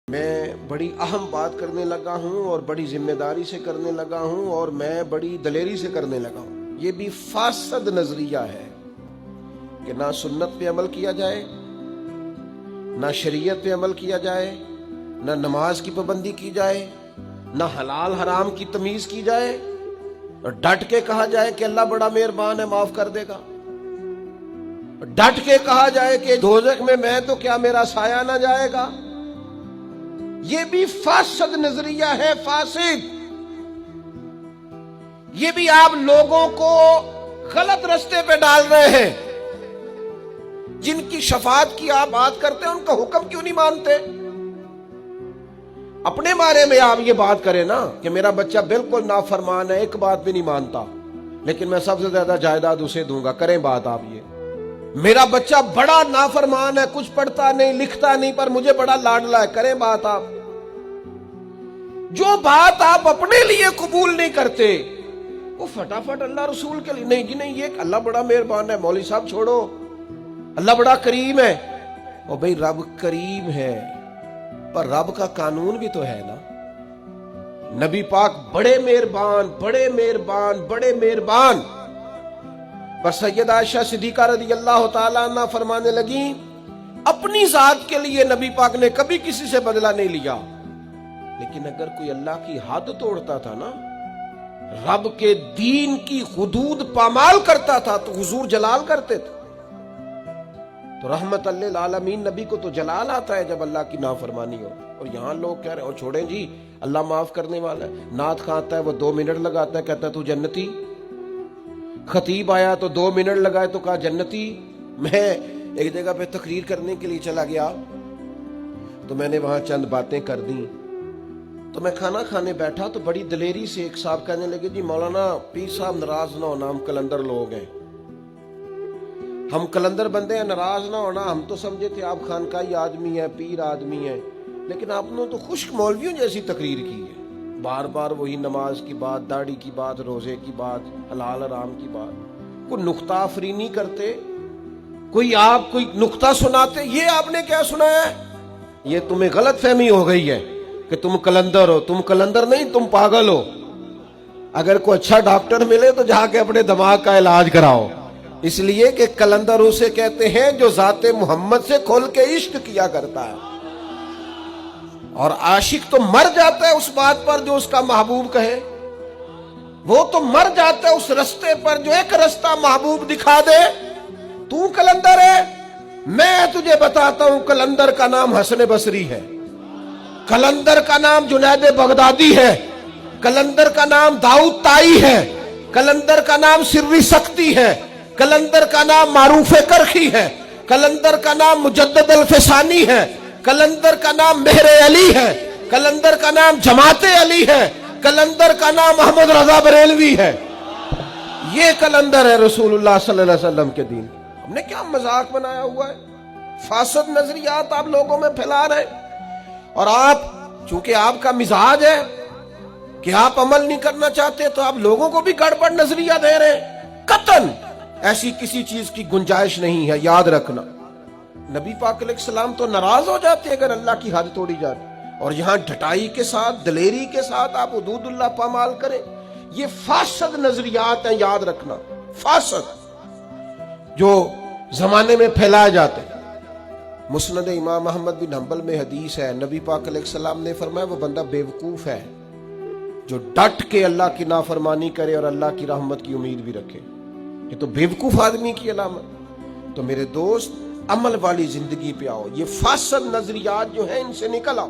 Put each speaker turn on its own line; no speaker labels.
میں بڑی اہم بات کرنے لگا ہوں اور بڑی ذمہ داری سے کرنے لگا ہوں اور میں بڑی دلیری سے کرنے لگا ہوں۔ یہ بھی فاسد نظریہ ہے کہ نہ سنت پہ عمل کیا جائے، نہ شریعت پہ عمل کیا جائے، نہ نماز کی پابندی کی جائے، نہ حلال حرام کی تمیز کی جائے، اور ڈٹ کے کہا جائے کہ اللہ بڑا مہربان ہے معاف کر دے گا، ڈٹ کے کہا جائے کہ دوزخ میں تو کیا میرا سایہ نہ جائے گا۔ یہ بھی فاسد نظریہ ہے، فاسد۔ یہ بھی آپ لوگوں کو غلط رستے پہ ڈال رہے ہیں۔ جن کی شفاعت کی آپ بات کرتے ہیں ان کا حکم کیوں نہیں مانتے؟ اپنے بارے میں آپ یہ بات کریں نا کہ میرا بچہ بالکل نافرمان ہے، ایک بات بھی نہیں مانتا، لیکن میں سب سے زیادہ جائیداد اسے دوں گا۔ کریں بات آپ یہ، میرا بچہ بڑا نافرمان ہے، کچھ پڑھتا نہیں لکھتا نہیں، پر مجھے بڑا لاڈلا ہے۔ کریں بات آپ۔ جو بات آپ اپنے لیے قبول نہیں کرتے وہ فٹافٹ اللہ رسول کے لیے نہیں جی نہیں، یہ اللہ بڑا مہربان ہے، مولوی صاحب چھوڑو، اللہ بڑا کریم ہے۔ اور بھئی رب کریم ہے پر رب کا قانون بھی تو ہے نا۔ نبی پاک بڑے مہربان بڑے مہربان بڑے مہربان، پر سیدہ عائشہ صدیقہ رضی اللہ تعالیٰ عنہ فرمانے لگیں اپنی ذات کے لیے نبی پاک نے کبھی کسی سے بدلہ نہیں لیا، لیکن اگر کوئی اللہ کی حد توڑتا تھا نا، رب کے دین کی حدود پامال کرتا تھا تو حضور جلال کرتے تھے۔ تو رحمت للعالمین نبی کو تو جلال آتا ہے جب اللہ کی نافرمانی ہو، اور یہاں لوگ کہہ رہے ہیں اور چھوڑیں جی اللہ معاف کرنے والا ہے۔ نعت خواں آتا ہے وہ 2 منٹ لگاتا ہے، کہتا ہے تو جنتی۔ خطیب آیا تو 2 منٹ لگائے تو کہا جنتی۔ میں ایک جگہ پہ تقریر کرنے کے لیے چلا گیا تو میں نے وہاں چند باتیں کر دیں، تو میں کھانا کھانے بیٹھا تو بڑی دلیری سے ایک صاحب کہنے لگے جی مولانا پیر صاحب ناراض نہ ہونا، ہم کلندر لوگ ہیں، ہم کلندر بندے ہیں، ناراض نہ ہونا، ہم تو سمجھے تھے آپ خانقاہی آدمی ہیں، پیر آدمی ہیں، لیکن آپ نے تو خشک مولویوں جیسی تقریر کی ہے، بار بار وہی نماز کی بات، داڑھی کی بات، روزے کی بات، حلال حرام کی بات، کوئی نقطہ آفرینی کرتے، کوئی نقطہ سناتے۔ یہ آپ نے کیا سنایا ہے؟ یہ تمہیں غلط فہمی ہو گئی ہے کہ تم کلندر ہو۔ تم کلندر نہیں، تم پاگل ہو۔ اگر کوئی اچھا ڈاکٹر ملے تو جا کے اپنے دماغ کا علاج کراؤ، اس لیے کہ کلندر اسے کہتے ہیں جو ذات محمد سے کھل کے عشق کیا کرتا ہے، اور عاشق تو مر جاتا ہے اس بات پر جو اس کا محبوب کہے، وہ تو مر جاتا ہے اس رستے پر جو ایک رستہ محبوب دکھا دے۔ تو کلندر ہے؟ میں تجھے بتاتا ہوں کلندر کا نام حسن بصری ہے، کلندر کا نام جنید بغدادی ہے، کلندر کا نام داؤد طائی ہے، کلندر کا نام سری سختی ہے، کلندر کا نام معروف کرخی ہے، کلندر کا نام مجدد الفسانی ہے، کلندر کا نام مہر علی ہے، کلندر کا نام جماعت علی ہے، کلندر کا نام محمد رضا بریلوی ہے۔ یہ کلندر ہے رسول اللہ صلی اللہ علیہ وسلم کے دین۔ ہم نے کیا مذاق بنایا ہوا ہے؟ فاسد نظریات آپ لوگوں میں پھیلا رہے ہیں، اور آپ چونکہ آپ کا مزاج ہے کہ آپ عمل نہیں کرنا چاہتے تو آپ لوگوں کو بھی گڑبڑ نظریہ دے رہے ہیں۔ قطعاً ایسی کسی چیز کی گنجائش نہیں ہے، یاد رکھنا۔ نبی پاک علیہ السلام تو ناراض ہو جاتے اگر اللہ کی حد توڑی جاتی، اور یہاں ڈٹائی کے ساتھ دلیری کے ساتھ آپ حدود اللہ پامال کریں۔ یہ فاسد نظریات ہیں، یاد رکھنا، فاسد جو زمانے میں پھیلائے جاتے ہیں۔ مسند امام احمد بن حنبل میں حدیث ہے، نبی پاک علیہ السلام نے فرمایا وہ بندہ بیوقوف ہے جو ڈٹ کے اللہ کی نافرمانی کرے اور اللہ کی رحمت کی امید بھی رکھے۔ یہ تو بیوقوف آدمی کی علامت۔ تو میرے دوست عمل والی زندگی پہ آؤ، یہ فاسد نظریات جو ہیں ان سے نکل آؤ۔